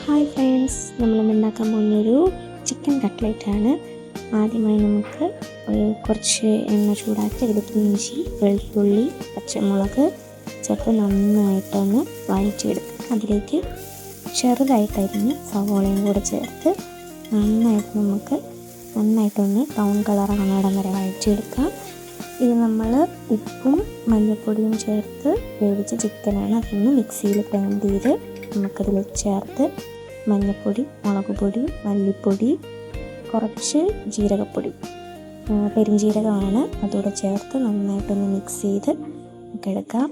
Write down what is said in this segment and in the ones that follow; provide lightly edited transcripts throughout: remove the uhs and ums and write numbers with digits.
Hi friends, നമ്മളിന്ന് ഉണ്ടാക്കാൻ പോകുന്നൊരു ചിക്കൻ കട്ട്ലേറ്റാണ്. ആദ്യമായി നമുക്ക് കുറച്ച് എണ്ണ ചൂടാക്കി അതിലേക്ക് ഇഞ്ചി, വെളുത്തുള്ളി, പച്ചമുളക് ചേർത്ത് നന്നായിട്ടൊന്ന് വഴറ്റിയെടുക്കുക. അതിലേക്ക് ചെറുതായിട്ടരിഞ്ഞ് സവോളയും കൂടെ ചേർത്ത് നന്നായിട്ടൊന്ന് ബ്രൗൺ കളറാകുന്നിടം വരെ വഴറ്റിയെടുക്കാം. ഇത് നമ്മൾ ഉപ്പും മഞ്ഞൾപ്പൊടിയും ചേർത്ത് വേവിച്ച ചിക്കനാണ്. അതൊന്ന് മിക്സിയിൽ ഗ്രൈൻഡ് ചെയ്ത് നമുക്കതിലേക്ക് ചേർത്ത് മഞ്ഞൾപ്പൊടി, മുളക് പൊടി, മല്ലിപ്പൊടി, കുറച്ച് ജീരകപ്പൊടി, പെരുംജീരകമാണ്, അതുകൂടെ ചേർത്ത് നന്നായിട്ടൊന്ന് മിക്സ് ചെയ്ത് നമുക്ക് എടുക്കാം.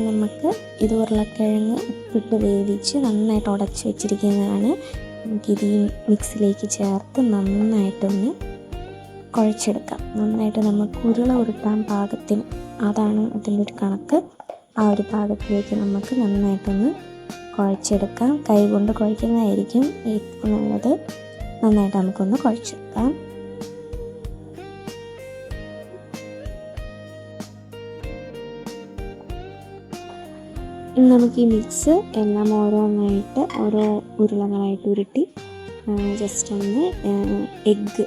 നമുക്ക് ഇത് ഉരുളക്കിഴങ്ങ് ഉപ്പിട്ട് വേവിച്ച് നന്നായിട്ട് ഉടച്ച് വെച്ചിരിക്കുന്നതാണ്. നമുക്കിത് ഈ മിക്സിലേക്ക് ചേർത്ത് നന്നായിട്ടൊന്ന് കുഴച്ചെടുക്കാം. നന്നായിട്ട് നമുക്ക് ഉരുള ഉരുട്ടാൻ പാകത്തിന്, അതാണ് അതിൻ്റെ ഒരു കണക്ക്. ആ ഒരു പാകത്തിലേക്ക് നമുക്ക് നന്നായിട്ടൊന്ന് കുഴച്ചെടുക്കാം. കൈ കൊണ്ട് കുഴക്കുന്നതായിരിക്കും ഏറ്റവും നല്ലത്. നന്നായിട്ട് നമുക്കൊന്ന് കുഴച്ചെടുക്കാം. ഇനി നമുക്ക് ഈ മിക്സ് എല്ലാം ഓരോ ഉരുളകളായിട്ട് ഉരുട്ടി ജസ്റ്റ് ഒന്ന് എഗ്ഗ്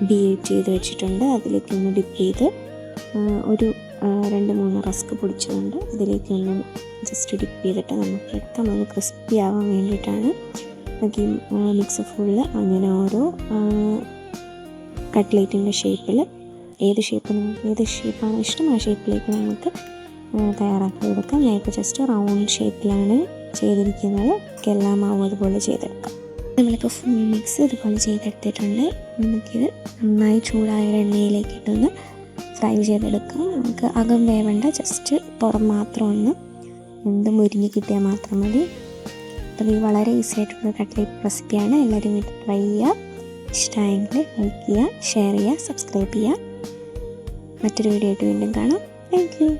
ബീറ്റ് ചെയ്ത് വെച്ചിട്ടുണ്ട്. അതിലേക്കൊന്ന് ഡിപ്പ് ചെയ്ത് ഒരു 2-3 റസ്ക് പൊടിച്ചതുകൊണ്ട് അതിലേക്കൊന്ന് ജസ്റ്റ് ഡിപ്പ് ചെയ്തിട്ട് നമുക്ക് എടുക്കാം. അത് ക്രിസ്പി ആവാൻ വേണ്ടിയിട്ടാണ്. നമുക്ക് ഈ മിക്സ് ഫുള്ള് അങ്ങനെ ഓരോ കട്ട്ലേറ്റിൻ്റെ ഷേപ്പിൽ ഏത് ഷേപ്പാണ് ഇഷ്ടം ആ ഷേപ്പിലേക്ക് നമുക്ക് തയ്യാറാക്കി എടുക്കാം. ഞാനിപ്പോൾ ജസ്റ്റ് റൗണ്ട് ഷേപ്പിലാണ് ചെയ്തിരിക്കുന്നത്. എല്ലാം മാവും അതുപോലെ ചെയ്തെടുക്കാം. നമ്മളിപ്പോൾ ഫുൾ മിക്സ് ഇതുപോലെ ചെയ്തെടുത്തിട്ടുണ്ട്. നമുക്കിത് നന്നായി ചൂടായ എണ്ണയിലേക്ക് ഇട്ടൊന്ന് ഫ്രൈ ചെയ്തെടുക്കാം. നമുക്ക് അകം വേവണ്ട, ജസ്റ്റ് പുറം മാത്രം ഒന്ന് മുരിഞ്ഞ് കിട്ടിയാൽ മാത്രം മതി. അപ്പോൾ ഇത് വളരെ ഈസി ആയിട്ടുള്ള കട്ട്ലേറ്റ് റെസിപ്പിയാണ്. എല്ലാവരും വീട്ടിൽ ട്രൈ ചെയ്യുക. ഇഷ്ടമായെങ്കിൽ ലൈക്ക് ചെയ്യുക, ഷെയർ ചെയ്യുക, സബ്സ്ക്രൈബ് ചെയ്യുക. മറ്റൊരു വീഡിയോ ആയിട്ട് വീണ്ടും കാണാം. Thank you.